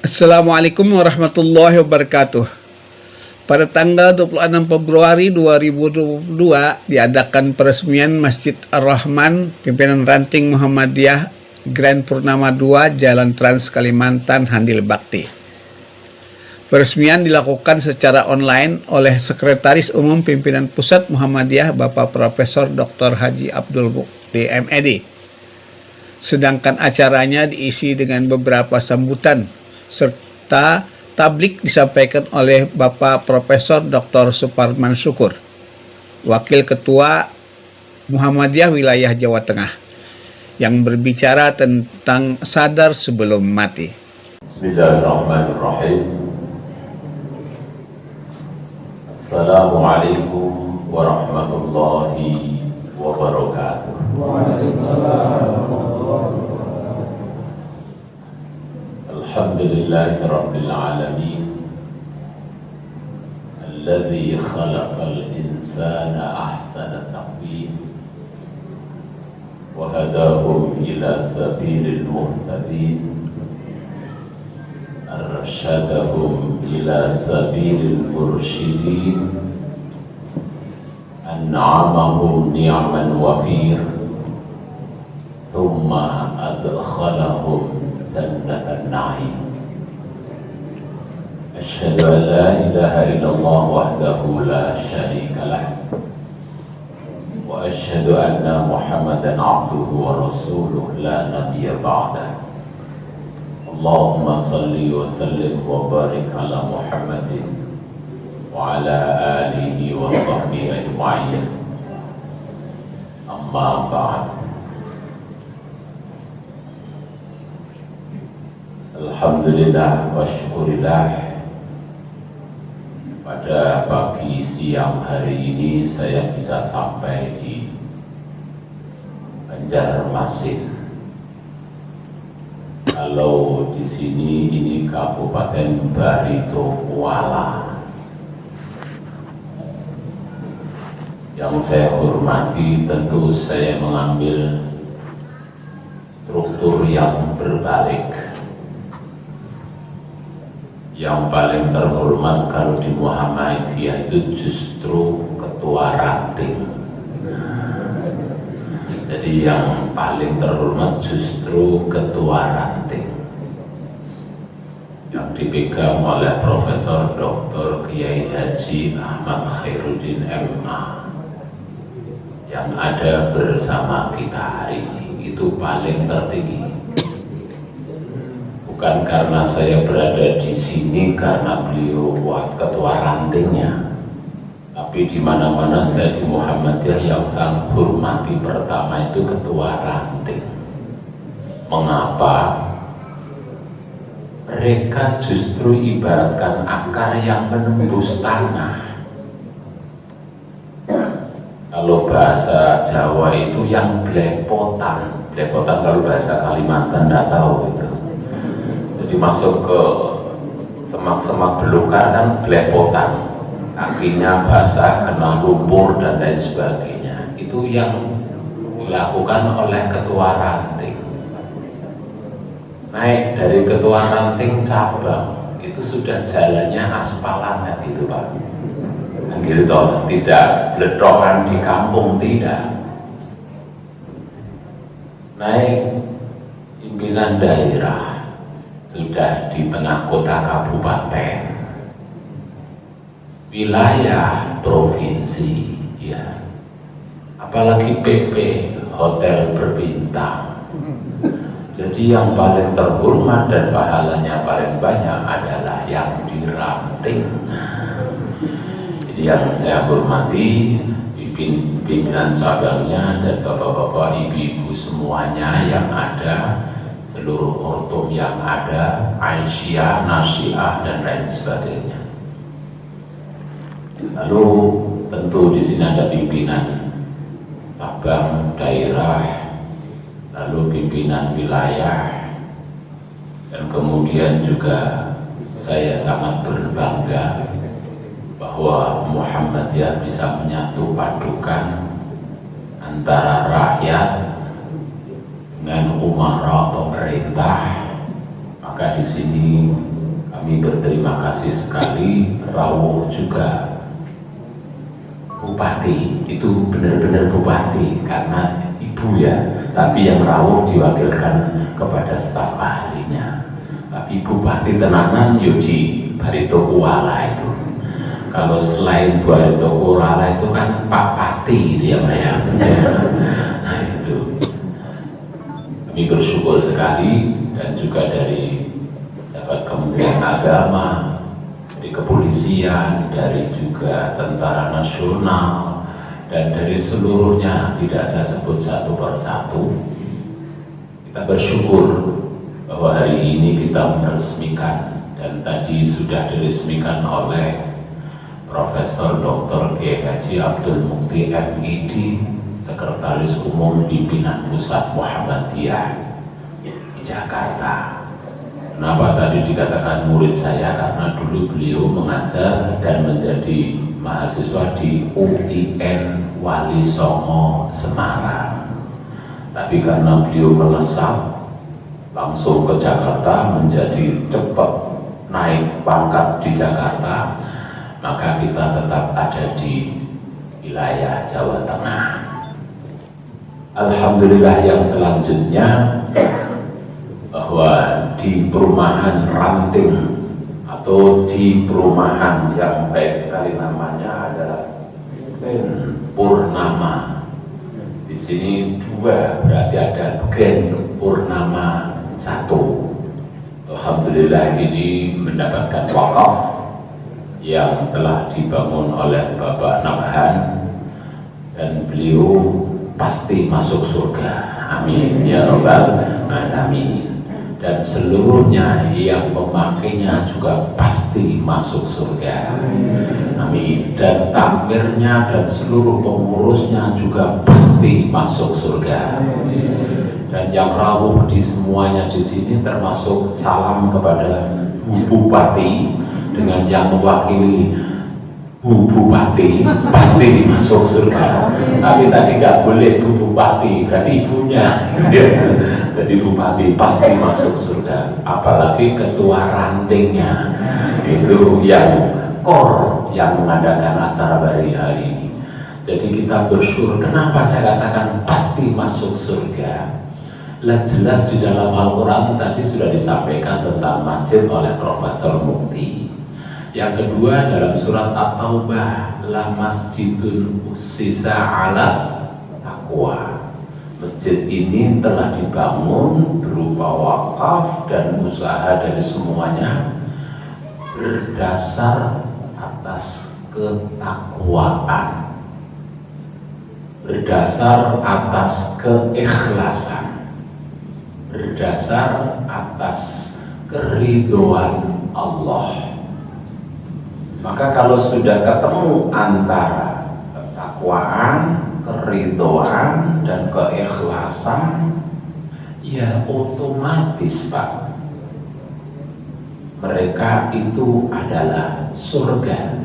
Assalamualaikum warahmatullahi wabarakatuh. Pada tanggal 26 Februari 2022 diadakan peresmian Masjid Ar-Rahman Pimpinan Ranting Muhammadiyah Grand Purnama 2 Jalan Trans Kalimantan Handil Bakti. Peresmian dilakukan secara online oleh Sekretaris Umum Pimpinan Pusat Muhammadiyah Bapak Profesor Dr. Haji Abdul Mukti MED. Sedangkan acaranya diisi dengan beberapa sambutan serta tablik disampaikan oleh Bapak Profesor Dr. Suparman Syukur, Wakil Ketua Muhammadiyah Wilayah Jawa Tengah, yang berbicara tentang sadar sebelum mati. Bismillahirrahmanirrahim. Assalamualaikum warahmatullahi wabarakatuh. Alhamdulillahi rabbil alamin, alladzi khalaqal insana ahsana taqwim wa hadahum ila sabilil muhtadin, arsyadahum ila sabilil mursyidin, an'amahum ni'man wafir, thumma adkhalahum jannatan na'im. Asyhadu an la ilaha illallah wahdahu la syarika lah, wa asyhadu anna Muhammadan abduhu wa rasuluh la nabiyya ba'dah. Allahumma salli wa sallim wa barik ala Muhammadin wa ala alihi wa sahbihi ajma'in. Amma ba'd. Alhamdulillah wa syukurillah, pada pagi siang hari ini saya bisa sampai di Banjarmasin. Kalau di sini ini Kabupaten Barito Kuala. Yang saya hormati, tentu saya mengambil struktur yang berbalik. Yang paling terhormat kalau di Muhammadiyah itu justru ketua ranting. Jadi yang paling terhormat justru ketua ranting, yang dipegang oleh Profesor Dr. Kiai Haji Ahmad Khairuddin MA, yang ada bersama kita hari ini. Itu paling tertinggi. Bukan karena saya berada di sini karena beliau ketua rantingnya, tapi di mana-mana saya di Muhammadiyah yang saya hormati pertama itu ketua ranting. Mengapa? Mereka justru ibaratkan akar yang menembus tanah. Kalau bahasa Jawa itu yang blepotan. Blepotan kalau bahasa Kalimantan tidak tahu itu. Jadi masuk ke semak-semak belukar kan blepotan, kakinya basah, kena lumpur dan lain sebagainya. Itu yang dilakukan oleh ketua ranting. Naik dari ketua ranting cabang, itu sudah jalannya aspalan kan itu Pak. Dan gitu toh, tidak beledokan di kampung, tidak. Naik pimpinan daerah, sudah di tengah kota kabupaten, wilayah provinsi, ya, apalagi PP, hotel berbintang. Jadi yang paling terhormat dan pahalanya paling banyak adalah yang di ranting. Jadi yang saya hormati pimpinan cabangnya dan bapak-bapak, ibu-ibu semuanya yang ada, seluruh ortum yang ada, Aisyah, Nasiah dan lain sebagainya. Lalu tentu di sini ada pimpinan cabang daerah, lalu pimpinan wilayah, dan kemudian juga saya sangat berbangga bahwa Muhammadiyah bisa menyatu padukan antara rakyat dengan umara pemerintah. Maka di sini Kami berterima kasih sekali. Rawuh juga bupati, itu benar-benar bupati karena ibu ya, tapi yang rawuh diwakilkan kepada staf ahlinya. Tapi bupati tenanan Yuji Barito Kuala itu. Kalau selain Barito Kuala itu kan Pak Pati dia ya. Nah itu kami bersyukur sekali, dan juga dari dapat Kementerian Agama, dari kepolisian, dari juga Tentara Nasional, dan dari seluruhnya, tidak saya sebut satu persatu. Kita bersyukur bahwa hari ini kita meresmikan, dan tadi sudah diresmikan oleh Profesor Dr. Kiai Haji Abdul Mukti MID, Sekretaris Umum Pimpinan Pusat Muhammadiyah di Jakarta. Kenapa tadi dikatakan murid saya? Karena dulu beliau mengajar dan menjadi mahasiswa di UIN Wali Songo Semarang. Tapi karena beliau melesat langsung ke Jakarta, menjadi cepat naik pangkat di Jakarta, maka kita tetap ada di wilayah Jawa Tengah. Alhamdulillah, yang selanjutnya bahwa di perumahan Ranting atau di perumahan yang baik sekali namanya adalah Gen Purnama. Di sini dua, berarti ada Gen Purnama 1. Alhamdulillah ini mendapatkan wakaf yang telah dibangun oleh Bapak Nabhan, dan beliau pasti masuk surga. Amin ya Rabbal Alamin. Dan seluruhnya yang memakainya juga pasti masuk surga. Amin. Dan takmirnya dan seluruh pengurusnya juga pasti masuk surga. Dan yang rawuh di semuanya di sini, termasuk salam kepada Bu Bupati dengan yang mewakili Bu Bupati, pasti masuk surga. Tapi tadi nggak boleh Bu Bupati, berarti ibunya. Jadi bupati pasti masuk surga, apalagi ketua rantingnya itu yang yang mengadakan acara hari ini. Jadi kita bersyukur. Kenapa saya katakan pasti masuk surga? Lah jelas di dalam Al-Quran tadi sudah disampaikan tentang masjid oleh Profesor Mukti. Yang kedua dalam surat At-Taubah, la masjidun ussisa ala taqwa. Masjid ini telah dibangun berupa wakaf dan usaha dari semuanya berdasar atas ketakwaan, berdasar atas keikhlasan, berdasar atas keridhaan Allah. Maka kalau sudah ketemu antara ketakwaan, keridhaan dan keikhlasan, ya otomatis Pak, mereka itu adalah surga.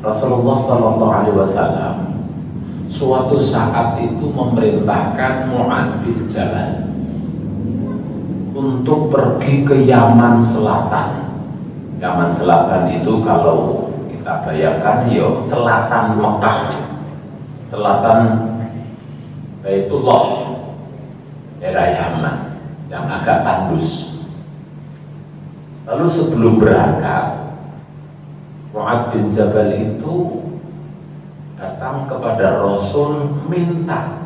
Rasulullah SAW suatu saat itu memerintahkan Mu'adz bin Jabal untuk pergi ke Yaman Selatan. Yaman Selatan itu kalau kita bayangkan, ya selatan Mekah, selatan Baitullah, daerah Yaman yang agak tandus. Lalu sebelum berangkat, Mu'adz bin Jabal itu datang kepada Rasul minta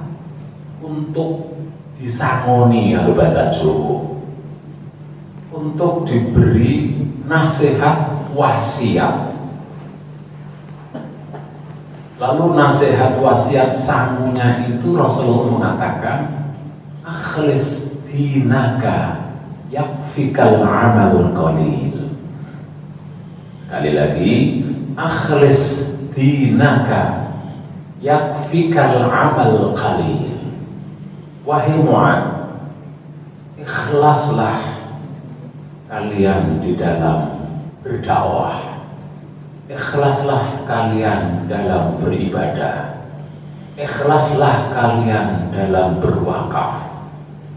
untuk disangoni, kalau bahasa Jawa, untuk diberi nasihat wasiat. Lalu nasihat wasiat sangunya itu Rasulullah mengatakan, akhlis dinaka yakfikal amalul qalil. Sekali lagi, akhlis dinaka yakfikal amal qalil. Wahai Mu'adz, ikhlaslah kalian di dalam berdakwah, ikhlaslah kalian dalam beribadah, ikhlaslah kalian dalam berwakaf,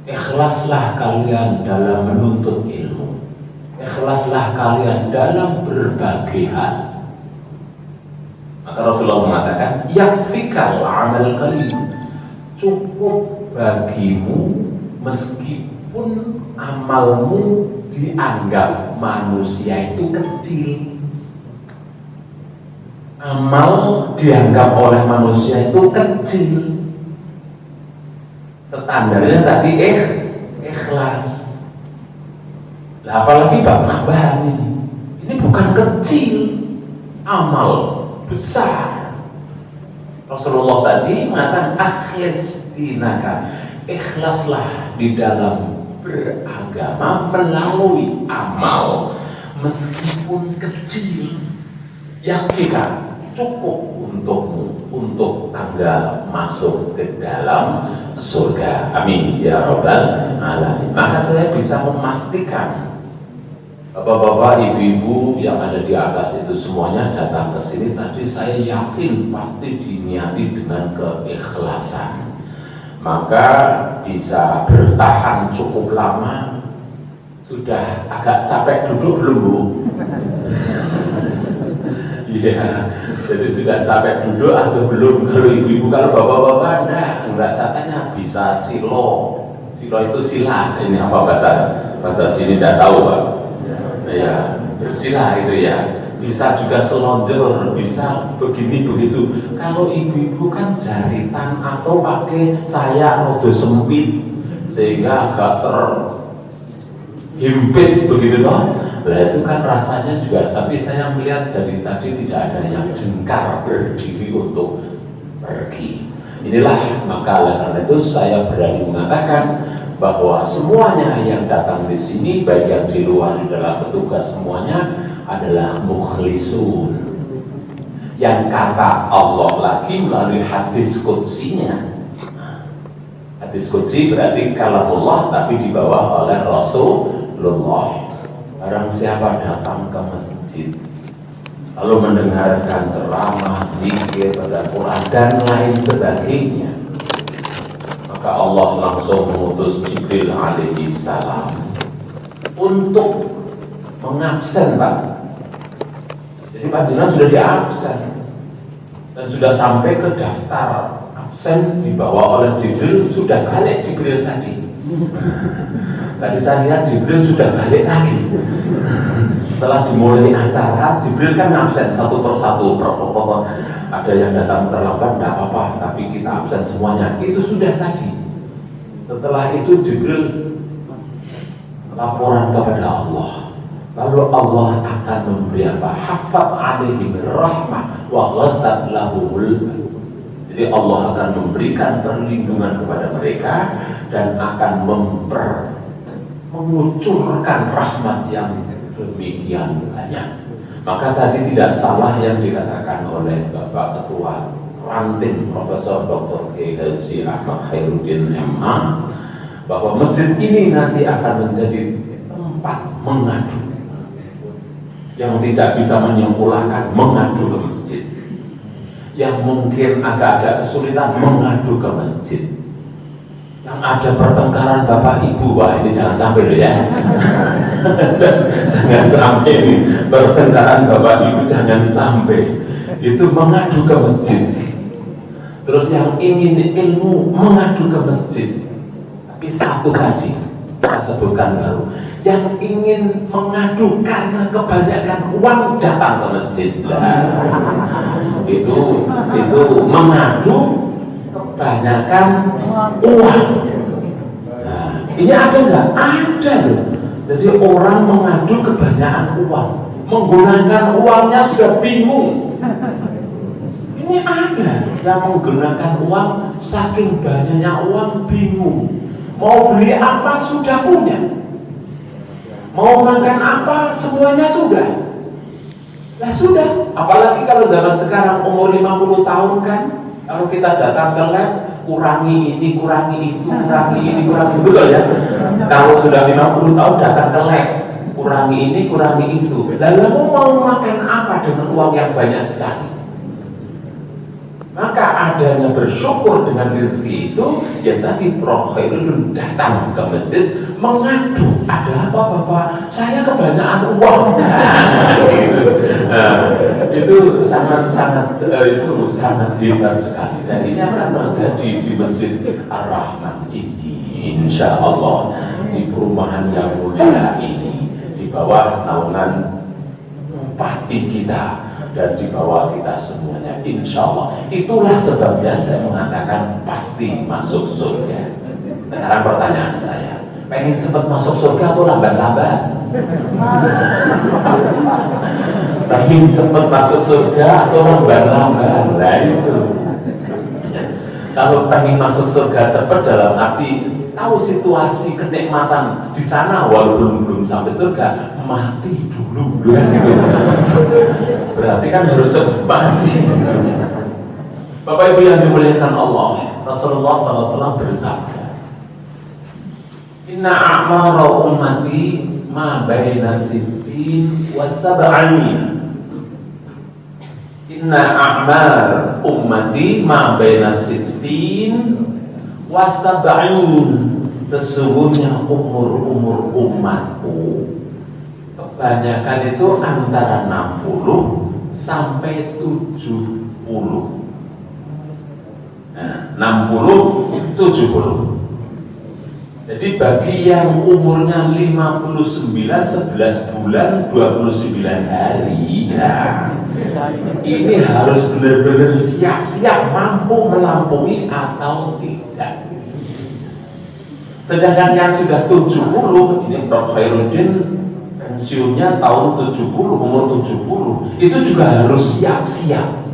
ikhlaslah kalian dalam menuntut ilmu, ikhlaslah kalian dalam berbagai hal. Maka Rasulullah mengatakan, yakfikal amal qalil, cukup bagimu meskipun amalmu dianggap manusia itu kecil. Amal dianggap oleh manusia itu kecil. Standarnya tadi ikhlas. Nah, apalagi bab nambahan ini bukan kecil, amal besar. Rasulullah tadi mengatakan akhlis dinaka, ikhlaslah di dalam beragama melalui amal meskipun kecil. Yang kita cukup untukmu untuk tangga masuk ke dalam surga. Amin ya rabbal alamin. Maka saya bisa memastikan bapak-bapak, ibu-ibu yang ada di atas itu semuanya datang ke sini tadi, saya yakin pasti diniati dengan keikhlasan. Maka bisa bertahan cukup lama. Sudah agak capek duduk belum, Bu? Iya, jadi sudah capek duduk atau belum? Kalau ibu-ibu, kalau bapak-bapak enggak, saya tanya bisa silo itu sila. Ini apa bahasa sini tidak tahu, Pak. Ya, bersila itu ya, bisa juga selonjor, bisa begini begitu. Kalau ibu-ibu kan jaritan atau pakai saya rodo sempit sehingga agak terhimpit begitu toh. Nah itu kan rasanya juga, tapi saya melihat dari tadi tidak ada yang jengkar berdiri untuk pergi. Inilah maka karena itu saya berani mengatakan bahwa semuanya yang datang di sini, baik yang di luar di dalam petugas, semuanya adalah mukhlisun. Yang kata Allah lagi melalui hadis qudsinya. Hadis qudsi berarti kalamullah tapi dibawa oleh Rasulullah. Barang siapa datang ke masjid lalu mendengarkan ceramah, zikir, baca Quran dan lain sebagainya, maka Allah langsung mengutus Jibril alaihi salam untuk mengabsen, Pak. Jadi Pak Dinan sudah diabsen dan sudah sampai ke daftar absen dibawa oleh Jibril. Sudah balik Jibril tadi. Tadi saya lihat Jibril sudah balik lagi. Setelah dimulai acara, Jibril kan absen satu persatu. Ada yang datang terlambat, tidak apa-apa, tapi kita absen semuanya. Itu sudah tadi. Setelah itu Jibril laporan kepada Allah. Lalu Allah akan memberi apa? Hafat alaihim rahmah wa ghassat lahumul. Jadi Allah akan memberikan perlindungan kepada mereka dan akan mengucurkan rahmat yang demikian banyak. Maka tadi tidak salah yang dikatakan oleh Bapak Ketua Ranting Profesor Dr. Haji Ahmad Khairuddin MA bahwa masjid ini nanti akan menjadi tempat mengadu. Yang tidak bisa menyimpulkan mengadu ke masjid. Yang mungkin agak-agak kesulitan mengadu ke masjid. Yang ada pertengkaran bapak ibu, wah ini jangan sampai loh ya. Jangan sampai ini pertengkaran bapak ibu, jangan sampai. Itu mengadu ke masjid. Terus yang ingin ilmu mengadu ke masjid. Tapi satu tadi saya sebutkan baru, yang ingin mengadu karena kebanyakan uang datang ke masjid. Itu mengadu kebanyakan uang. Nah, ini ada nggak? Ada loh. Jadi orang mengadu kebanyakan uang, menggunakan uangnya sudah bingung. Ini ada yang menggunakan uang saking banyaknya uang bingung. Mau beli apa sudah punya. Mau makan apa semuanya sudah. Lah sudah, apalagi kalau zaman sekarang umur 50 tahun kan, kalau kita datang ke lab, kurangi ini, kurangi itu, kurangi ini, kurangi itu, betul ya? Kalau sudah 50 tahun datang ke lab, kurangi ini, kurangi itu. Lalu mau makan apa dengan uang yang banyak sekali? Maka adanya bersyukur dengan rezeki itu, ya tadi Prof Khairudin datang ke masjid mengadu, ada apa Bapak? Saya kebanyakan uang. Itu sangat hebat sekali. Dan ini akan terjadi di Masjid Ar-Rahman ini, insya Allah, di perumahan yang mulia ini, di bawah naungan Bupati kita dan di bawah kita semuanya, insya Allah. Itulah sebabnya saya mengatakan pasti masuk surga. Sekarang pertanyaan saya, pengen cepat masuk surga atau lambat-lambat? Pengen cepat masuk surga atau lambat-lambat? Nah itu. Kalau pengen masuk surga cepat dalam arti tahu situasi kenikmatan di sana walaupun belum sampai surga, mati dulu gitu. Berarti kan harus cepat mati. Bapak Ibu yang dimuliakan Allah, Rasulullah SAW bersabda, Inna a'mara ummati ma baina sittin wa sab'in. Inna a'mar ummati ma baina sittin wa sab'in. Sesungguhnya umur umatku kebanyakan itu antara 60 sampai 70. Nah, 60 70. Jadi bagi yang umurnya 59 11 bulan 29 hari, ya, ini harus benar-benar siap-siap mampu melampungi atau tidak. Sedangkan yang sudah 70, ini Prof Khairudin pensiunnya tahun 70, umur 70, itu juga harus siap-siap.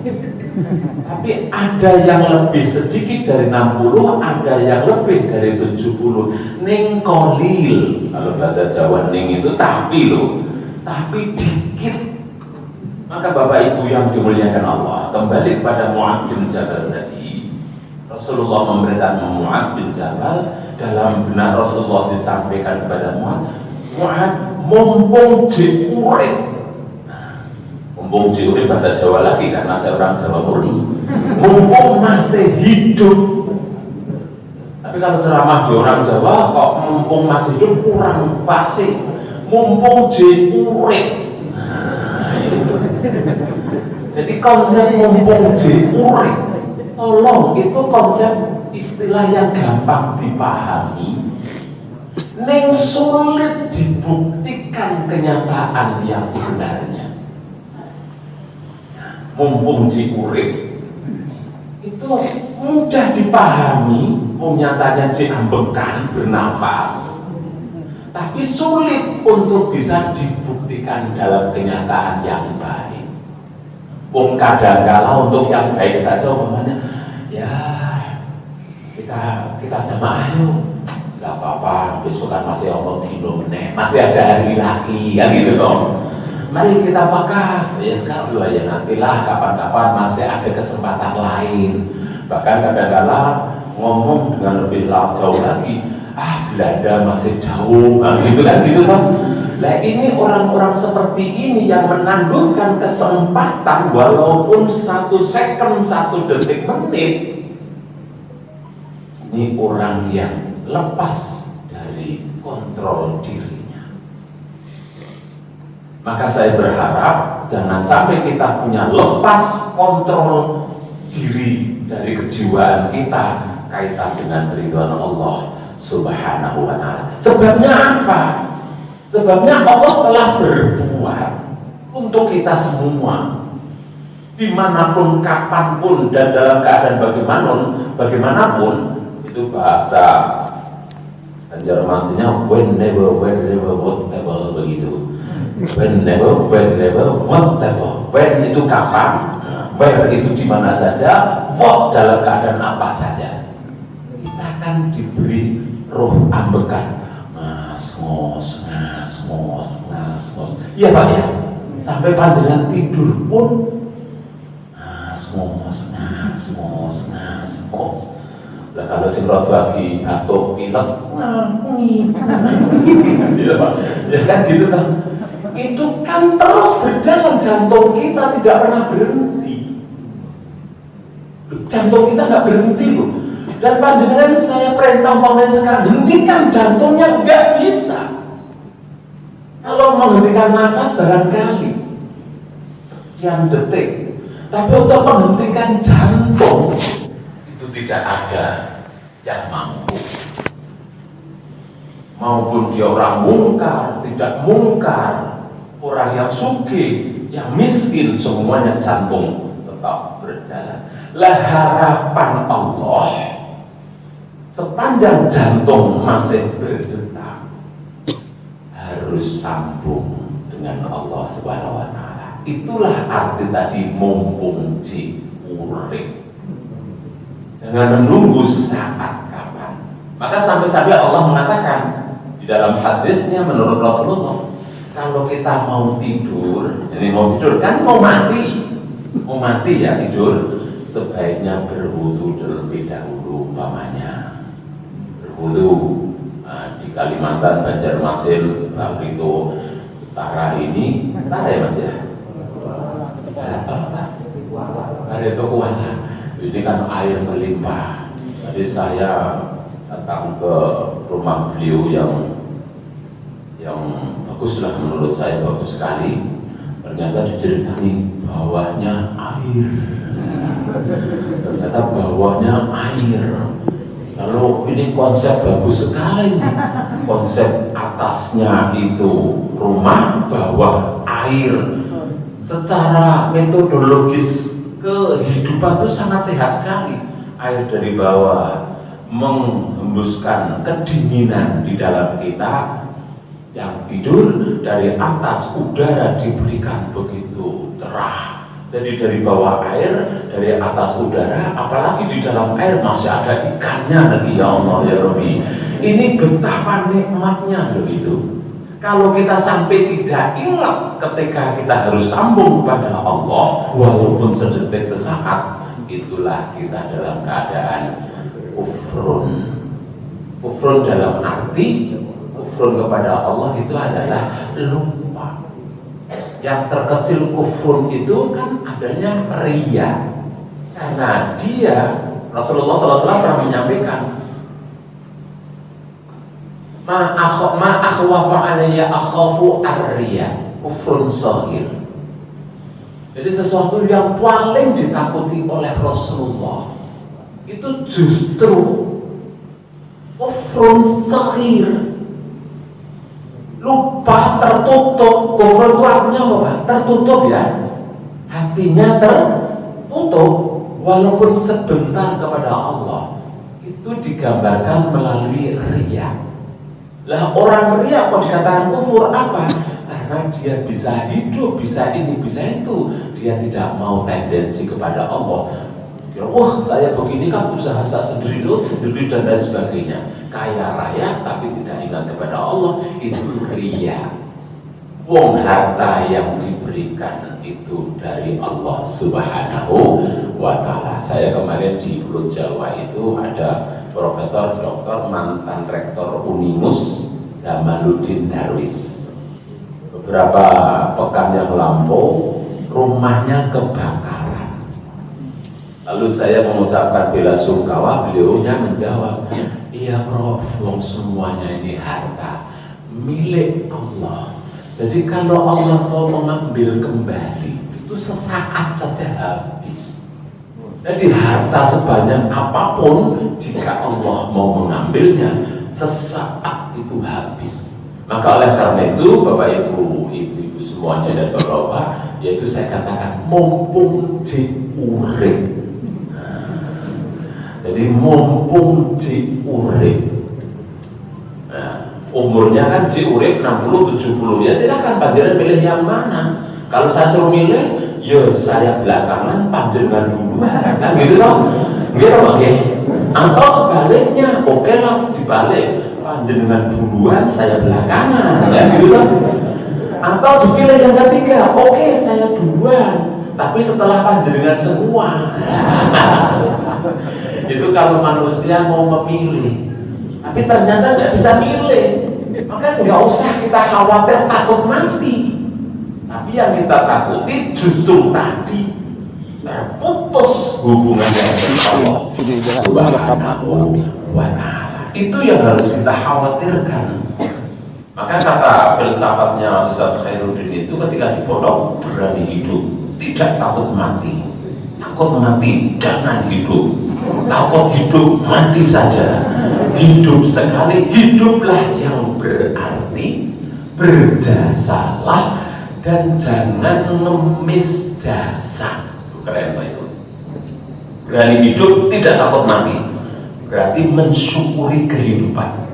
Tapi ada yang lebih sedikit dari 60, ada yang lebih dari 70. Ning kolil, kalau bahasa Jawa ning itu tapi loh, tapi dikit. Maka Bapak Ibu yang dimuliakan Allah, kembali kepada Mu'adz bin Jabal tadi. Rasulullah memerintahkan Mu'adz bin Jabal, dalam benar Rasulullah disampaikan kepada Mu'adz, mumpung diurip. Mumpung diurip bahasa Jawa lagi karena saya orang Jawa murni. Mumpung masih hidup. Tapi kalau ceramah di orang Jawa kok mumpung masih hidup kurang fasih. Mumpung diurip. Nah, itu. Jadi konsep mumpung diurip, tolong itu konsep istilah yang gampang dipahami, neng sulit dibuktikan kenyataan yang sebenarnya. Mumpung diurip itu mudah dipahami, nyatanya diambekan bernafas, tapi sulit untuk bisa dibuktikan dalam kenyataan yang baik. Kadang-kala untuk yang baik saja umpamanya, ya kita jamaah yuk, nggak apa-apa, besok kan masih Allah dino meneh, masih ada hari lagi, kan gitu dong. Mari kita wakaf, ya sekarang dulu ya, nantilah kapan-kapan masih ada kesempatan lain. Bahkan kadang-kala ngomong dengan lebih jauh lagi, Belanda masih jauh, nah, gitu kan, gitu kan. Nah ini orang-orang seperti ini yang menangguhkan kesempatan walaupun 1 second, 1 detik, menit. Ini orang yang lepas dari kontrol dirinya. Maka saya berharap jangan sampai kita punya lepas kontrol diri dari kejiwaan kita kaitan dengan ridwan Allah Subhanahu wa ta'ala. Sebabnya apa? Sebabnya Allah telah berbuat untuk kita semua, dimanapun, kapanpun, dan dalam keadaan bagaimanapun. Itu bahasa Banjarmasinnya whenever, whatever, begitu. Whenever, whatever. When itu kapan, where itu dimana saja, what dalam keadaan apa saja. Kita akan diberi roh ambekan, ngos. Iya Pak ya, sampai panjangan tidur pun ngos. Lah kalau sing rada lagi batuk pilek, iya Pak, ya kan gitu kan. Itu kan terus berjalan, jantung kita tidak pernah berhenti. Jantung kita nggak berhenti loh. Dan panjenengan saya perintah umpamanya sekarang hentikan jantungnya, nggak bisa. Kalau menghentikan nafas barangkali sekian detik, tapi untuk menghentikan jantung itu tidak ada yang mampu. Maupun dia orang mungkar, tidak mungkar, orang yang sugih, yang miskin, semuanya jantung tetap berjalan. Lah harapan Allah sepanjang jantung masih berdetak harus sambung dengan Allah Subhanahu wa taala. Itulah arti tadi mumpung urip. Jangan menunggu saat kapan. Maka sampai-sampai Allah mengatakan di dalam hadisnya menurut Rasulullah, kalau kita mau tidur, ini mau tidur kan mau mati ya tidur, sebaiknya berwudu terlebih dahulu umpamanya. Berwudu di Kalimantan, Banjarmasin, Barito, utara ini, utara ya Mas ya? Barito Kuala. Ini kan air melimpah. Jadi saya datang ke rumah beliau yang bagus lah, menurut saya bagus sekali. Ternyata diceritani bawahnya air. Ternyata bawahnya air. Lalu ini konsep bagus sekali. Konsep atasnya itu rumah, bawah air. Secara metodologis kehidupan itu sangat sehat sekali. Air dari bawah menghembuskan kedinginan di dalam kita. Yang tidur dari atas, udara diberikan begitu cerah. Jadi dari bawah air, dari atas udara, apalagi di dalam air masih ada ikannya lagi, ya Allah ya Rabbi. Ini betapa nikmatnya loh itu. Kalau kita sampai tidak ingat ketika kita harus sambung kepada Allah, walaupun sedetik sesaat, itulah kita dalam keadaan kufrun. Kufrun dalam arti kufrun kepada Allah itu adalah lupa. Yang terkecil kufrun itu kan adanya riya. Karena dia, Rasulullah SAW pernah menyampaikan, ma akhwafa alayya akhafu ar-riya kufrun shaghir. Jadi sesuatu yang paling ditakuti oleh Rasulullah itu justru kufrun shaghir. Lupa, tertutup. Kufur itu artinya apa? Tertutup ya. Hatinya tertutup walaupun sebentar kepada Allah. Itu digambarkan melalui riya. Lah orang riya kok dikatakan kufur apa? Karena dia bisa hidup, bisa ini, bisa itu. Dia tidak mau tendensi kepada Allah. Wah saya begini kan usaha saya sendiri dan lain sebagainya. Kaya raya tapi tidak ingat kepada Allah, itu riya. Wong harta yang diberikan itu dari Allah Subhanahu wa taala. Saya kemarin di Pulau Jawa itu ada Profesor Doktor mantan Rektor Unimus Jamaluddin Darwis. Beberapa pekan yang lampau rumahnya kebakaran. Lalu saya mengucapkan bela sungkawa, beliaunya menjawab, iya Prof, semuanya ini harta milik Allah. Jadi kalau Allah mau mengambil kembali, itu sesaat saja habis. Jadi harta sebanyak apapun, jika Allah mau mengambilnya, sesaat itu habis. Maka oleh karena itu, Bapak Ibu, Ibu-ibu semuanya dan Bapak-Bapak, yaitu saya katakan, mumpung diurip. Jadi mumpung diurip. Nah, umurnya kan diurip 60-70, ya silakan panjenengan pilih yang mana. Kalau saya suruh milih, ya saya belakangan, panjenengan dulu, kan gitu toh, gitu oke. Atau sebaliknya, oke lah dibalik, panjenengan duluan, saya belakangan, ya gitu toh. Atau dipilih yang ketiga, oke saya duluan, tapi setelah panjenengan semua. Itu kalau manusia mau memilih, tapi ternyata nggak bisa milih, maka nggak usah kita khawatir takut mati. Tapi yang kita takuti justru tadi terputus hubungannya dengan Allah Subhanahu wa Ta'ala. Itu yang harus kita khawatirkan. Maka kata filsafatnya Ustaz Khairuddin itu ketika di pondok, berani hidup, tidak takut mati. Takut mati, jangan hidup. Takut hidup, mati saja. Hidup sekali, hiduplah yang berarti, berjasalah, dan jangan ngemis jasa. Keren Pak itu. Berani hidup, tidak takut mati, berarti mensyukuri kehidupan.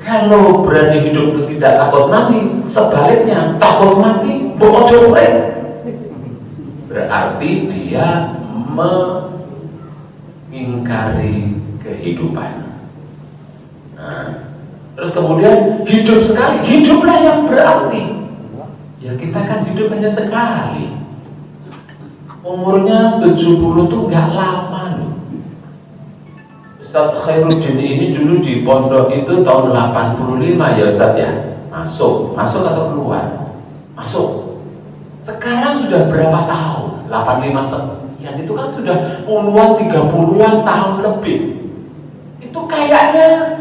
Kalau berani hidup tidak takut mati, sebaliknya takut mati, bojo urip, berarti dia mengingkari kehidupan. Nah, terus kemudian hidup sekali, hiduplah yang berarti. Ya kita kan hidup hanya sekali. Umurnya 70 tuh gak lama loh. Ustaz Khairuddin ini dulu di pondok itu tahun 85 ya Ustaz ya. Masuk atau keluar? Masuk. Sekarang sudah berapa tahun? 85 sekian itu kan sudah puluhan, 30-an tahun lebih. Itu kayaknya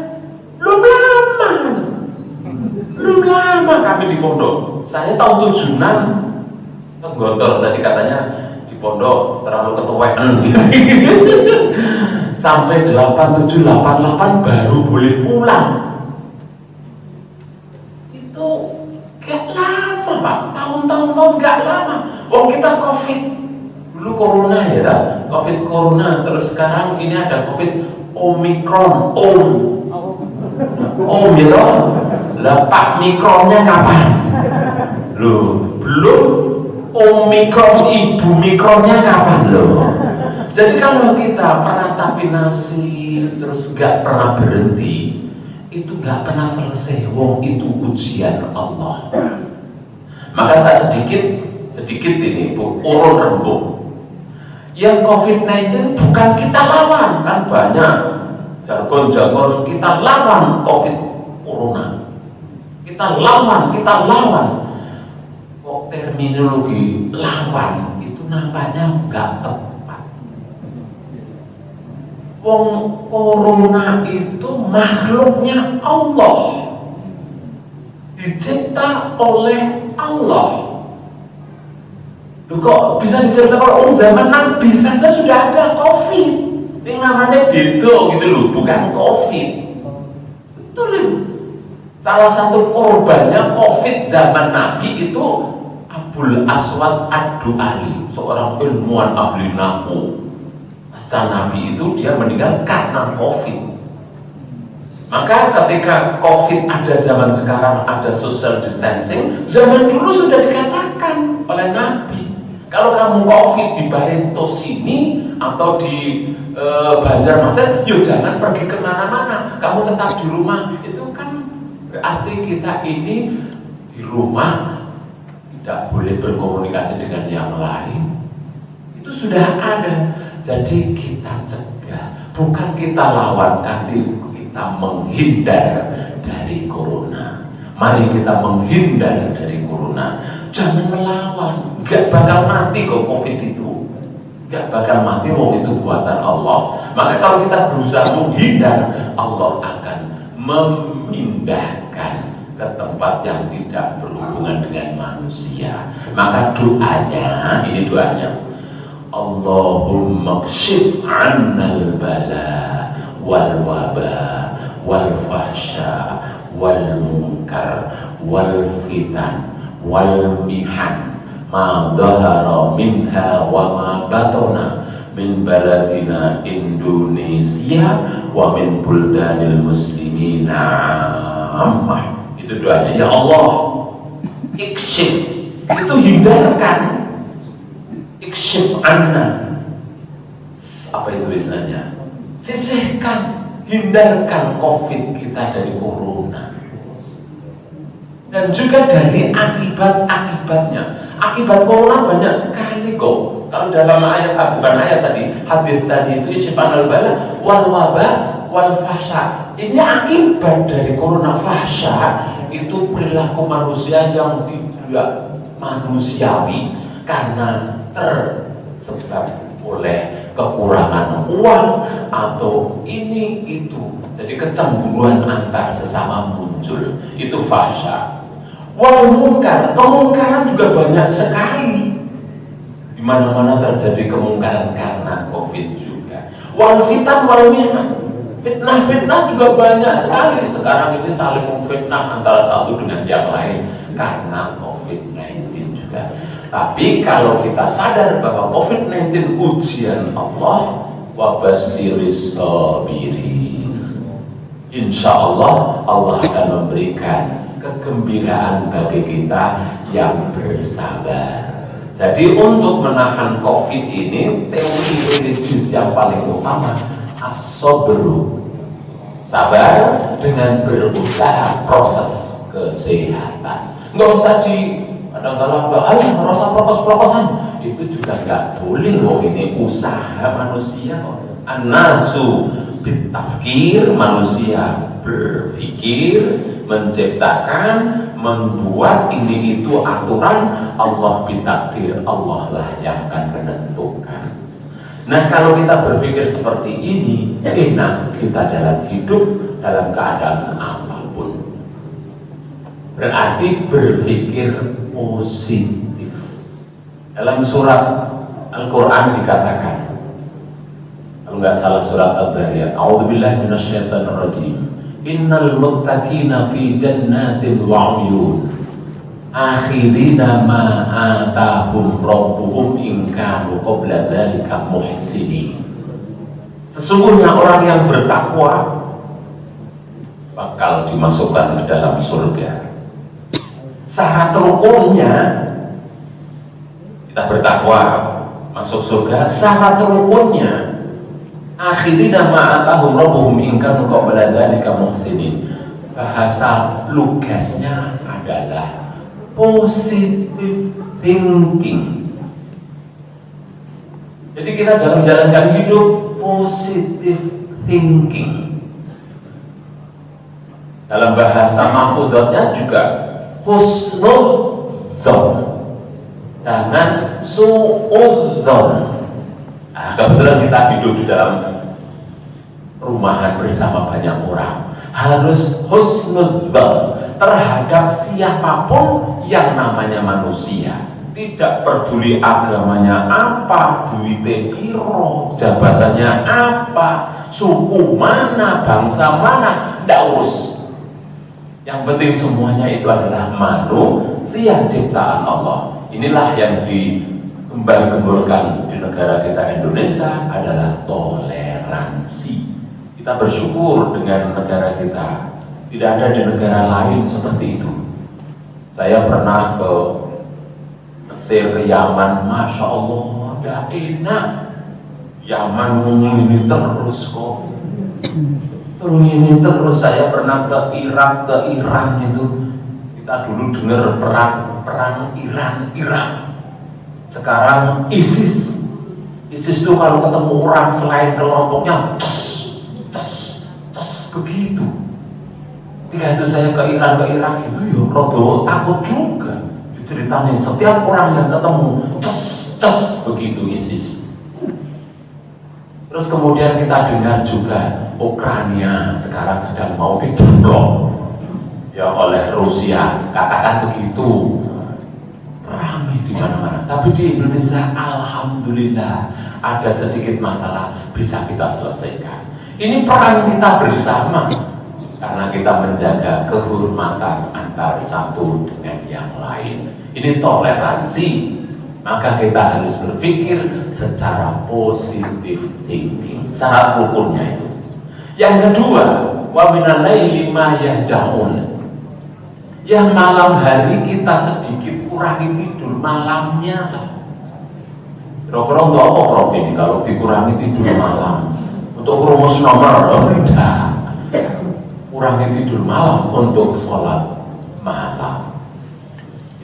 belum lama kami di pondok. Saya tahun 76 Tenggondol tadi katanya di pondok terlalu ketuaan sampai 87, 88 baru boleh pulang. Itu gak lama Pak, tahun-tahun gak lama. Kita COVID dulu corona ya tak? COVID corona, terus sekarang ini ada COVID Omikron, ya toh? Lah Pak mikronnya kapan? Loh, belum. Omikron, ibu mikronnya kapan loh? Jadi kalau kita meratapi nasib terus gak pernah berhenti, itu gak pernah selesai. Wong itu ujian Allah. Maka saya sedikit ini urun rembuk. Yang COVID-19 bukan kita lawan, kan banyak jargon-jargon kita lawan COVID Corona. Kita lawan. Kok terminologi lawan itu nampaknya nggak tepat. Wong Corona itu makhluknya Allah, dicipta oleh Allah. Loh, kok bisa diciptakan zaman Nabi saja sudah ada COVID. Ini namanya beda gitu loh, bukan COVID. Betul. Salah satu korbannya COVID zaman Nabi itu Abul Aswad Ad-Du'ali, seorang ilmuwan ahli nahu. Pasca Nabi itu dia meninggal karena COVID. Maka ketika COVID ada zaman sekarang, ada social distancing, zaman dulu sudah dikatakan oleh Nabi. Kalau kamu COVID di Barito sini atau di Banjarmasin, yuk jangan pergi kemana-mana, kamu tetap di rumah. Itu kan berarti kita ini di rumah tidak boleh berkomunikasi dengan yang lain. Itu sudah ada. Jadi kita cegah, bukan kita lawan, tapi kita menghindar dari corona. Mari kita menghindar dari corona. Jangan melawan, gak bakal mati kok COVID itu, gak bakal mati. Wong itu buatan Allah. Maka kalau kita berusaha menghindar, Allah akan memindahkan ke tempat yang tidak berhubungan dengan manusia. Maka doanya, ini doanya, Allahumma kshif 'annal bala wal waba wal fahsya wal munkar wal fitan wal mihan ma dhahara minha wa ma batana min baladina Indonesia wa min buldanil muslimina ammah. Itu doanya, ya Allah ikshif, itu hindarkan, ikshif anna, apa itu istilahnya, sisihkan, hindarkan COVID kita dari corona. Dan juga dari akibat-akibatnya. Akibat corona banyak sekali kok. Kalau dalam ayat, bukan ayat tadi, hadis tadi itu isyifanal bala wal waba wal fahsya. Ini akibat dari corona. Fahsya itu perilaku manusia yang tidak manusiawi. karena tersebab oleh kekurangan uang atau ini itu. Jadi kecemburuan antar sesama muncul, itu fahsya. Wal munkar, kemungkaran juga banyak sekali. Di mana-mana terjadi kemungkaran karena Covid juga. Wal fitan wal mihan, fitnah-fitnah juga banyak sekali. Sekarang ini saling memfitnah antara satu dengan yang lain karena COVID-19 juga. Tapi kalau kita sadar bahwa COVID-19 ujian Allah, wa basyiris sabirin, insya Allah Allah akan memberikan kegembiraan bagi kita yang bersabar. Jadi untuk menahan COVID ini, teori religius yang paling utama as-sabru, sabar dengan berusaha proses kesehatan. Nggak usah kadang-kadang merasa prokos-prokosan, itu juga nggak boleh. Loh, ini usaha manusia kok. An-nasu bitafkir, manusia berpikir, menciptakan, membuat ini itu aturan. Allah bitakdir, Allah lah yang akan menentukan. Nah, kalau kita berpikir seperti ini, enak kita dalam hidup, dalam keadaan apapun. Berarti berpikir positif. Dalam surat Al-Quran dikatakan, kalau nggak salah surat Al-Dhariyat, a'udzubillahi minasyaitonirrajim, innal muttaqina fi jannatin wa 'uyun akhirina ma atahum rabbuhum in kanu qabla dzalika muhsinin. Sesungguhnya orang yang bertakwa bakal dimasukkan ke dalam surga. Syarat rukunnya, kita bertakwa masuk surga, syarat rukunnya akhirina ma atahum rabbuhum in kanu qabla dzalika muhsinin. Bahasa lugasnya adalah positive thinking. Jadi kita dalam menjalankan hidup positive thinking. Dalam bahasa mahfudhatnya juga husnudzon, jangan suudzon. Nah, kebetulan kita hidup di dalam rumahan bersama banyak orang, harus husnudzon terhadap siapapun yang namanya manusia. Tidak peduli agamanya apa, duitnya piro, jabatannya apa, suku mana, bangsa mana, tidak urus. Yang penting semuanya itu adalah manusia ciptaan Allah. Inilah yang dikembang-gemburkan di negara kita Indonesia adalah toleransi. Kita bersyukur dengan negara kita. Tidak ada di negara lain seperti itu. Saya pernah ke Mesir, ke Yaman, Masya Allah, udah enak. Yaman ini terus kok. Ini terus. Saya pernah ke Irak, ke Iran itu. Kita dulu dengar perang Iran. Sekarang ISIS itu kalau ketemu orang selain kelompoknya, ces, begitu. Ketika itu saya ke Irak itu ya rodo takut juga. Diceritanya setiap orang yang ketemu ces begitu ISIS. Terus kemudian kita dengar juga Ukraina sekarang sedang mau dijeblok ya oleh Rusia, katakan begitu. Ramai di mana-mana. Tapi di Indonesia alhamdulillah ada sedikit masalah bisa kita selesaikan. Ini peran kita bersama. Karena kita menjaga kehormatan antar satu dengan yang lain. Ini toleransi. Maka kita harus berpikir secara positif thinking. Syarat rukunnya itu. Yang kedua, wa minal laili ma yahjaun. Yang malam hari kita sedikit kurangi tidur malamnya lah. Kira-kira untuk apa Prof ini kalau dikurangi tidur malam? Untuk rumus nomor tidak. Kurangi tidur malam untuk sholat malam.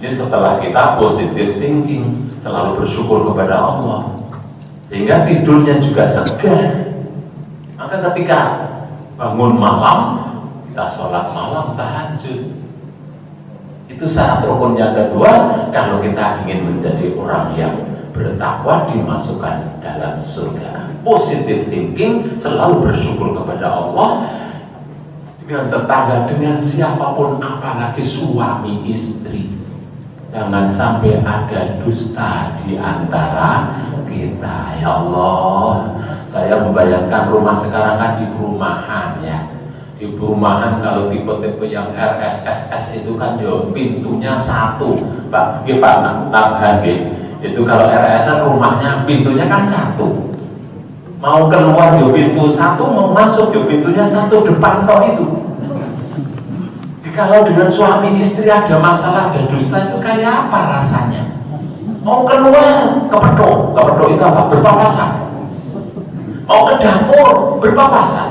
Ini setelah kita positive thinking, selalu bersyukur kepada Allah, sehingga tidurnya juga segar. Maka ketika bangun malam, kita sholat malam tahajud. Itu syarat rukun yang kedua kalau kita ingin menjadi orang yang bertakwa dimasukkan dalam surga. Positive thinking, selalu bersyukur kepada Allah, dengan tetangga, dengan siapapun, apalagi suami istri. Jangan sampai ada dusta di antara kita. Ya Allah, saya membayangkan rumah sekarang kan di perumahan ya. Di perumahan kalau tipe-tipe yang RSSS itu kan ya pintunya satu, Pak. Ya Pak, nambah itu kalau RSS rumahnya pintunya kan satu. Mau keluar di pintu satu, mau masuk di pintunya satu, depan tok itu. Kalau dengan suami istri ada masalah, ada dusta, itu kayak apa rasanya? Mau keluar kepedok itu apa? Berpapasan. Mau ke dapur berpapasan.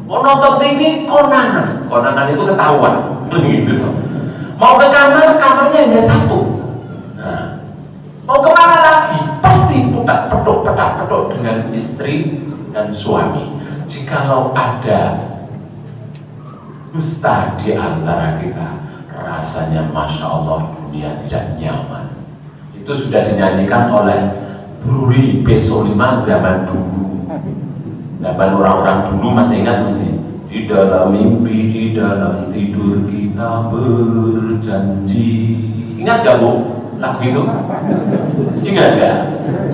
Mau nonton TV konangan itu ketahuan. Gitu. Mau ke kamar, kamarnya hanya satu. Nah, mau kemana lagi? Pasti pedok dengan istri dan suami. Jikalau ada dusta di antara kita, rasanya Masya Allah dunia tidak nyaman. Itu sudah dinyanyikan oleh Bruri P5 zaman dulu. Zaman orang-orang dulu masih ingat ini. Di dalam mimpi, di dalam tidur kita berjanji. Ingat gak Bu? Lagu itu? Ingat gak?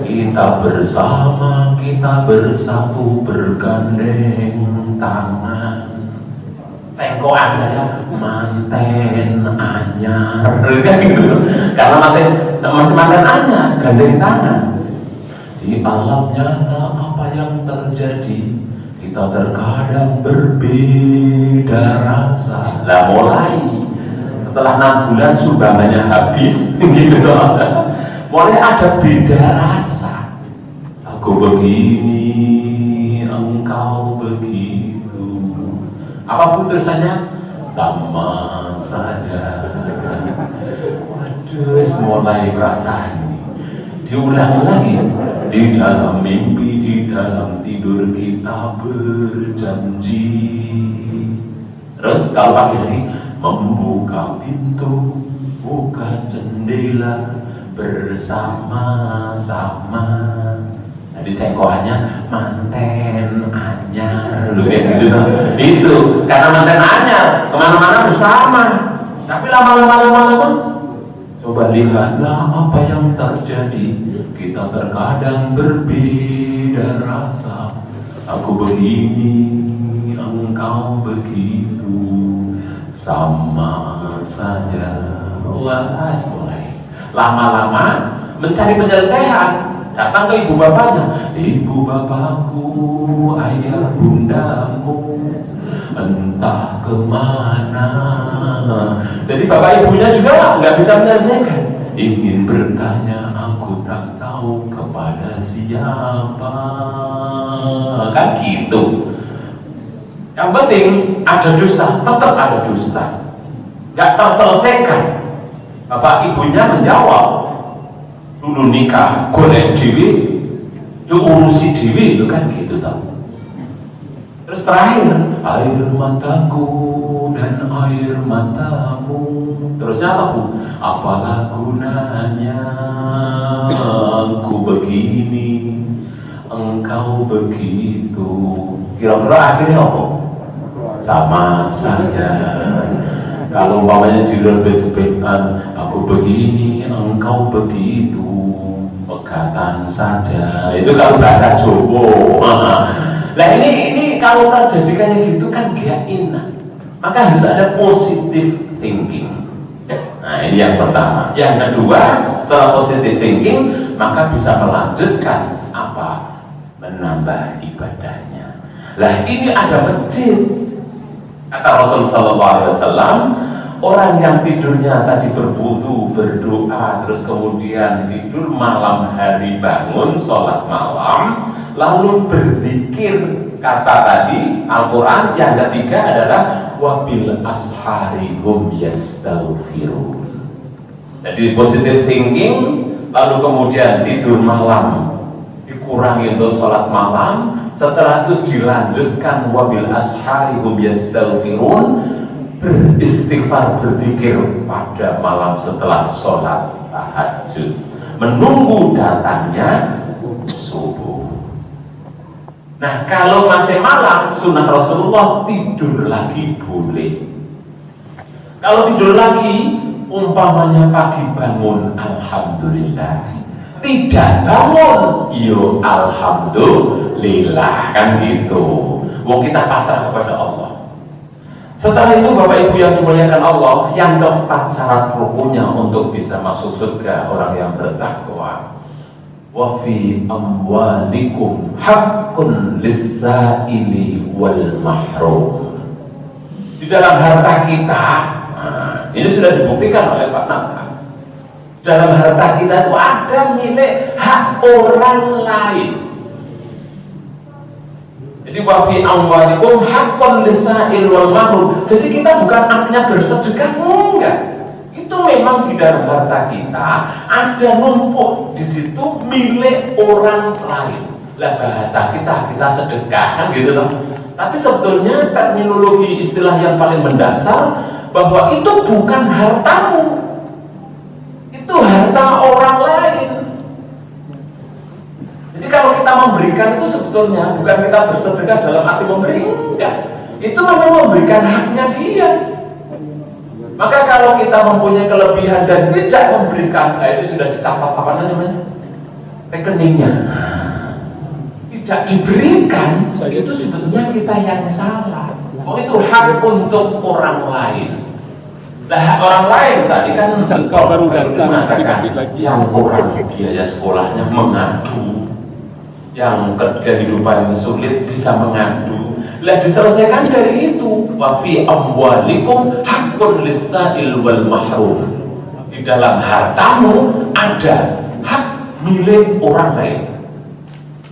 Kita bersama, kita bersatu, bergandeng tangan. Tengkoan saya manten anyar, gitu. Karena masih manten anyar, gandeng tangan. Di alam nyata apa yang terjadi, kita terkadang berbeda rasa. Lah mulai setelah 6 bulan sumbangannya habis, gitu loh. Mulai ada beda rasa. Aku begini, engkau begitu. Apa putusannya? Sama saja. Waduh, mulai perasaan. Diulangi lagi. Di dalam mimpi, di dalam tidur kita berjanji. Terus kalau pagi hari membuka pintu, buka jendela bersama-sama. Jadi cengkoannya manten anyar, gitu. Itu karena manten anyar kemana-mana bersama. Tapi lama-lama coba lihatlah apa yang terjadi. Kita terkadang berbeda rasa. Aku begini, engkau begitu, sama saja. Wah, mulai lama-lama mencari penyelesaian. Datang ke ibu bapaknya, ibu bapakku, ayah bundamu, entah kemana. Jadi bapak ibunya juga nggak bisa menyelesaikan. Ingin bertanya, aku tak tahu kepada siapa. Kan gitu. Yang penting ada dusta, tetap ada dusta. Nggak terselesaikan. Bapak ibunya menjawab, dulu nikah golek dewi, urusi dewi, itu kan gitu tau. Terus terakhir, air mataku dan air matamu. Terusnya apa Bu? Apalah gunanya aku begini, engkau begitu. Kira-kira akhirnya apa? Sama saja. Kalau umpamanya di luar besebekan, aku begini, engkau begitu, pegatan saja. Itu kalau bahasa Jawa. Nah ini kalau terjadi kayak gitu kan gak enak. Maka harus ada positive thinking. Nah ini yang pertama. Yang kedua, setelah positive thinking, maka bisa melanjutkan apa? Menambah ibadahnya. Lah ini ada masjid. Kata Rasulullah SAW, orang yang tidurnya tadi berwudu, berdoa, terus kemudian tidur malam hari bangun, sholat malam, lalu berzikir, kata tadi Al-Quran, yang ketiga adalah wabil ashari hum yastaghfirun. Jadi positive thinking, lalu kemudian tidur malam dikurangi untuk sholat malam, setelah itu dilanjutkan wabil ashari hum yastaghfirun, beristighfar, berzikir pada malam setelah sholat tahajud, menunggu datangnya subuh. Nah, kalau masih malam, sunnah Rasulullah tidur lagi boleh. Kalau tidur lagi, umpamanya pagi bangun, alhamdulillah. Tidak bangun, yo alhamdulillah, kan gitu. Wong kita pasrah kepada Allah. Setelah itu Bapak Ibu yang dimuliakan Allah, yang keempat syarat rukunnya untuk bisa masuk surga orang yang bertakwa. Wa fi amwalikum haqqun lis-sa'ili wal mahrum. Di dalam harta kita, ini sudah dibuktikan oleh Pak Nata. Dalam harta kita itu ada milik hak orang lain. Jadi wa fi amwalikum haqqun lis-sa'il wal mahrum. Jadi kita bukan artinya bersedekah, enggak. Itu memang di dalam harta kita ada numpuk di situ milik orang lain. Lah bahasa kita sedekah kan gitu loh. Tapi sebetulnya terminologi istilah yang paling mendasar bahwa itu bukan hartamu. Itu harta orang lain. Jadi kalau kita memberikan itu sebetulnya bukan kita bersedekah dalam arti memberi, enggak. Itu memang memberikan haknya dia. Maka kalau kita mempunyai kelebihan dan tidak memberikan, itu sudah dicatat apa namanya? Rekeningnya. Tidak diberikan, itu sebetulnya kita yang salah. Oh, itu hak untuk orang lain. Nah, orang lain tadi kan sangka baru datang dikasih lagi. Yang kurang biaya sekolahnya mengadu, yang kehidupan sulit bisa mengadu. Lah diselesaikan dari itu. Wa fi amwalikum haqqun lis-sa'il wal mahrum. Di dalam hartamu ada hak milik orang lain.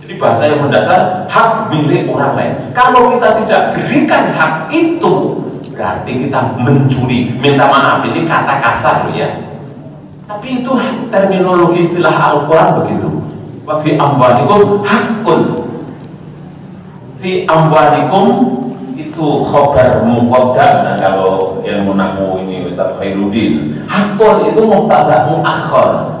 Jadi bahasa yang mendasar hak milik orang lain. Kalau kita tidak berikan hak itu, berarti kita mencuri. Minta maaf, ini kata kasar ya. Tapi itu terminologi istilah Al-Quran begitu. Wa fi amwalikum haqqun. Fi amwalikum itu khobar muqaddam. Nah, kalau ilmu nahwu ini Ustaz Khairuddin, haqqun itu mubtada muakhkhar.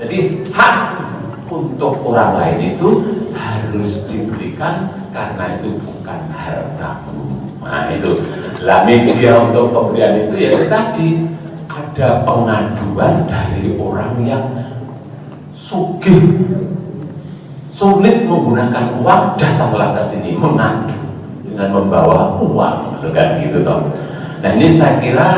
Jadi hak untuk orang lain itu harus diberikan karena itu bukan hartamu. Nah itu lah media untuk pemberian itu ya tadi ada pengaduan dari orang yang sugih, sulit menggunakan uang, datanglah ke sini mengadu dengan membawa uang, kan gitu toh. Nah ini saya kira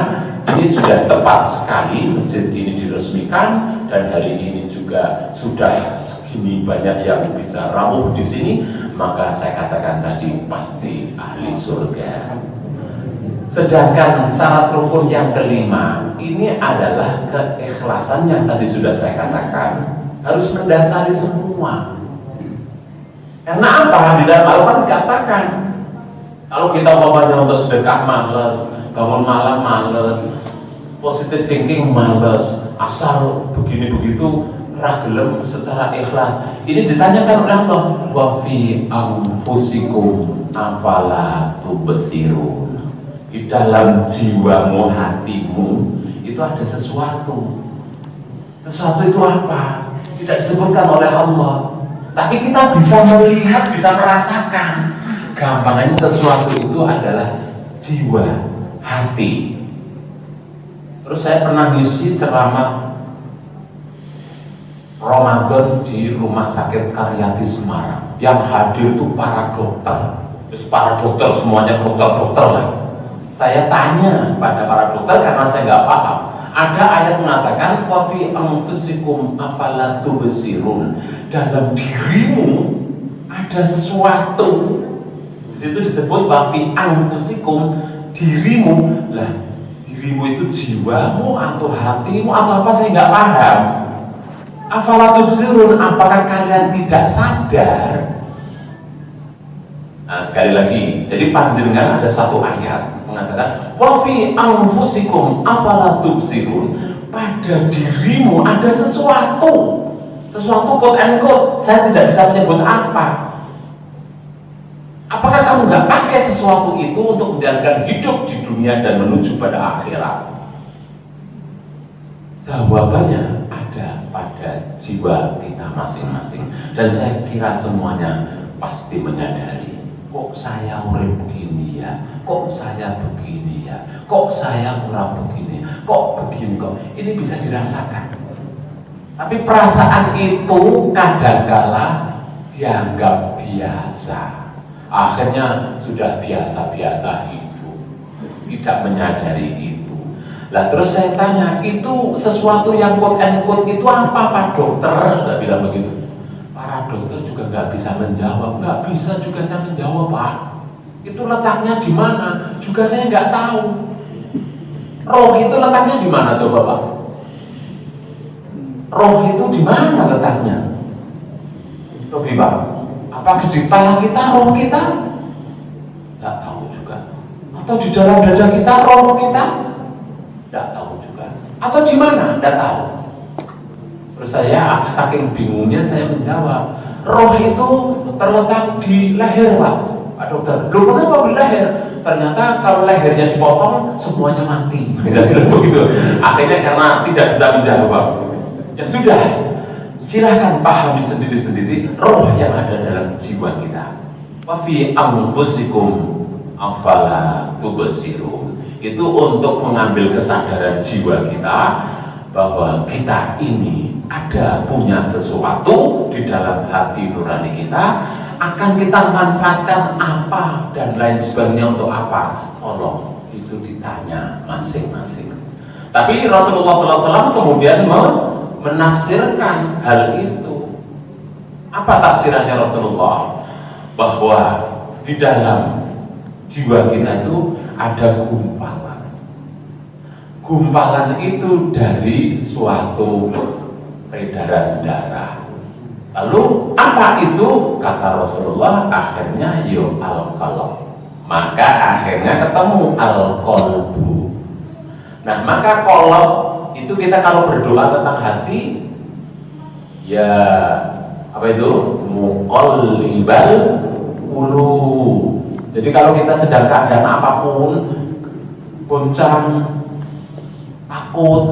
ini sudah tepat sekali masjid ini diresmikan dan hari ini juga sudah segini banyak yang bisa rawuh di sini, maka saya katakan tadi pasti ahli surga. Sedangkan syarat rukun yang kelima ini adalah keikhlasan yang tadi sudah saya katakan harus mendasari semua. Karena apa? Di dalam Al-Quran dikatakan kalau kita umpamanya untuk sedekah males, bangun malam males, positive thinking males, asal begini begitu ragelem secara ikhlas. Ini ditanyakan oleh Allah, wa fi anfusikum afala tubsirun. Di dalam jiwamu, hatimu itu ada sesuatu. Sesuatu itu apa? Tidak disebutkan oleh Allah. Tapi kita bisa melihat, bisa merasakan. Gampangnya sesuatu itu adalah jiwa, hati. Terus saya pernah ngisi ceramah Ramadan di Rumah Sakit Karyati Semarang. Yang hadir itu para dokter. Terus para dokter semuanya dokter-dokter lah. Saya tanya pada para dokter karena saya nggak paham. Ada ayat mengatakan wa fi anfusikum afala tubsirun. Dalam dirimu ada sesuatu. Di situ disebut wa fi anfusikum, dirimu. Lah, dirimu itu jiwamu atau hatimu atau apa, saya nggak paham. Afala tubsirun, apakah kalian tidak sadar? Nah, sekali lagi, jadi panjenengan ada satu ayat mengatakan wa fi anfusikum afala tubsirun, pada dirimu ada sesuatu quote and quote, saya tidak bisa menyebut apa. Apakah kamu nggak pakai sesuatu itu untuk menjalankan hidup di dunia dan menuju pada akhirat? Jawabannya ada pada jiwa kita masing-masing, dan saya kira semuanya pasti menyadari, kok saya urip begini ya, kok saya begini ya, kok saya kurang begini, kok begini kok. Ini bisa dirasakan. Tapi perasaan itu kadangkala dianggap biasa. Akhirnya sudah biasa-biasa hidup, tidak menyadari itu. Lah terus saya tanya, itu sesuatu yang quote and quote itu apa Pak Dokter? Nggak bilang begitu. Para dokter juga nggak bisa menjawab, nggak bisa juga saya menjawab Pak. Itu letaknya di mana? Juga saya nggak tahu. Roh itu letaknya di mana coba Pak? Roh itu di mana letaknya? Coba Pak. Apa di kepala kita, roh kita? Nggak tahu juga. Atau di dalam dada kita, roh kita? Nggak tahu juga. Atau di mana? Nggak tahu. Terus saya saking bingungnya saya menjawab, roh itu terletak di leher Pak Dokter. Loh kenapa di leher? Ternyata kalau lehernya dipotong semuanya mati. Begitu. Akhirnya karena tidak bisa menjawab. Ya sudah, silahkan pahami sendiri-sendiri roh yang ada dalam jiwa kita. Wa fi anfusikum afala tubsirun. Itu untuk mengambil kesadaran jiwa kita bahwa kita ini ada punya sesuatu di dalam hati nurani kita, akan kita manfaatkan apa dan lain sebagainya untuk apa? Tolong itu ditanya masing-masing. Tapi Rasulullah SAW kemudian menafsirkan hal itu. Apa tafsirannya Rasulullah? Bahwa di dalam jiwa kita itu ada gumpalan. Gumpalan itu dari suatu peredaran darah. Lalu apa itu? Kata Rasulullah, akhirnya al-qalb. Maka akhirnya ketemu al-qalbu. Nah, maka qalb itu kita kalau berdoa tentang hati, ya apa itu? Muqallibal qulub. Jadi kalau kita sedang keadaan apapun, goncang, takut,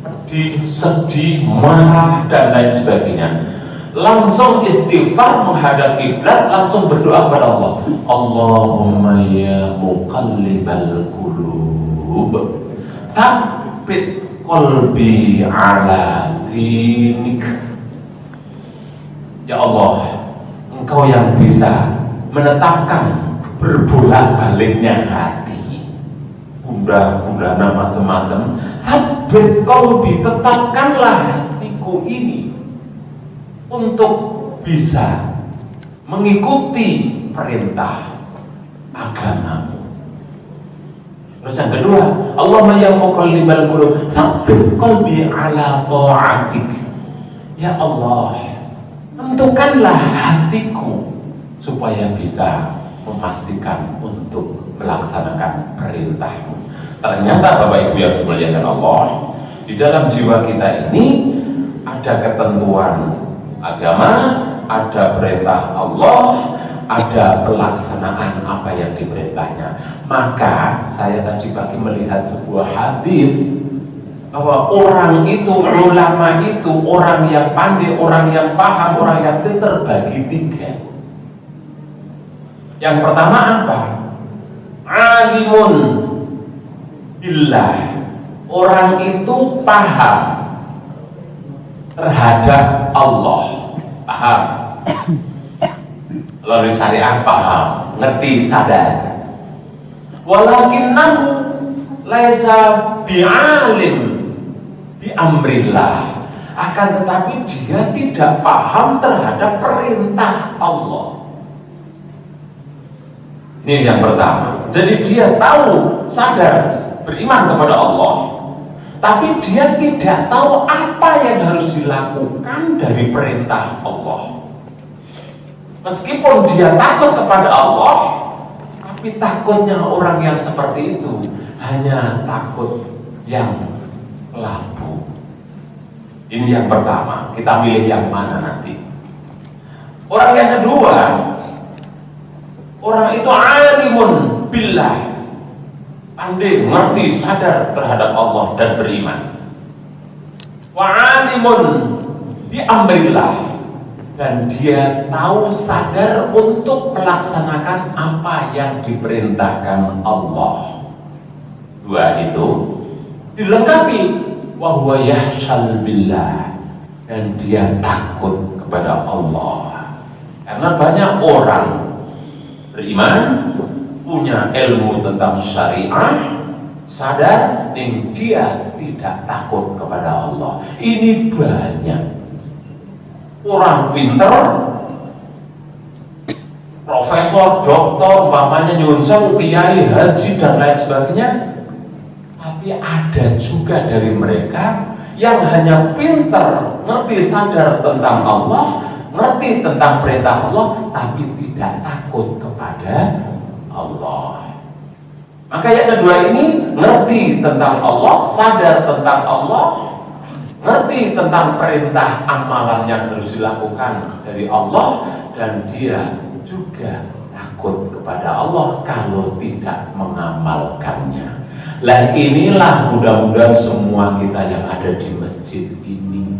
pedih, sedih, marah, dan lain sebagainya, langsung istighfar menghadap kiblat, langsung berdoa kepada Allah. Allahumma ya muqallibal qulub, tsabbit qalbi ala dinik. Ya Allah, Engkau yang bisa menetapkan berbolak-baliknya hati, gundah-gundah macam-macam. Tsabbit qalbi, tetapkanlah hatiku ini untuk bisa mengikuti perintah agamamu. Terus yang kedua, Allahumma ya muqallibal qulub, tsabbit qalbi ala ta'atik. Ya Allah, tentukanlah hatiku supaya bisa memastikan untuk melaksanakan perintahmu. Ternyata Bapak Ibu yang dimuliakan Allah, di dalam jiwa kita ini ada ketentuan agama, ada perintah Allah, ada pelaksanaan apa yang diperintahnya. Maka saya tadi pagi melihat sebuah hadis bahwa orang itu, ulama itu, orang yang pandai, orang yang paham, orang yang terbagi tiga. Yang pertama apa? Alimun billah, orang itu paham terhadap Allah, paham. Lalu syariat paham, ngerti, sadar. Walakinnahu laisa bi'alim bi amrillah, akan tetapi dia tidak paham terhadap perintah Allah. Ini yang pertama. Jadi dia tahu, sadar, beriman kepada Allah, tapi dia tidak tahu apa yang harus dilakukan dari perintah Allah. Meskipun dia takut kepada Allah, tapi takutnya orang yang seperti itu hanya takut yang kelabu. Ini yang pertama. Kita milih yang mana nanti. Orang yang kedua, Orang itu alimun billah, pandai, ngerti, sadar terhadap Allah dan beriman. Wa alimun bi amrillah, dan dia tahu, sadar untuk melaksanakan apa yang diperintahkan Allah. Dua itu dilengkapi wa huwa yahshal billah, dan dia takut kepada Allah. Karena banyak orang beriman, punya ilmu tentang syariah, sadar, dan dia tidak takut kepada Allah. Ini banyak orang pinter, profesor, doktor, umpamanya nyuwun sewu, kiai, haji dan lain sebagainya, tapi ada juga dari mereka yang hanya pinter, ngerti, sadar tentang Allah, ngerti tentang perintah Allah, tapi tidak takut kepada Allah. Maka yang kedua ini, ngerti tentang Allah, sadar tentang Allah, ngerti tentang perintah amalan yang harus dilakukan dari Allah, dan dia juga takut kepada Allah kalau tidak mengamalkannya. Lah inilah mudah-mudahan semua kita yang ada di masjid ini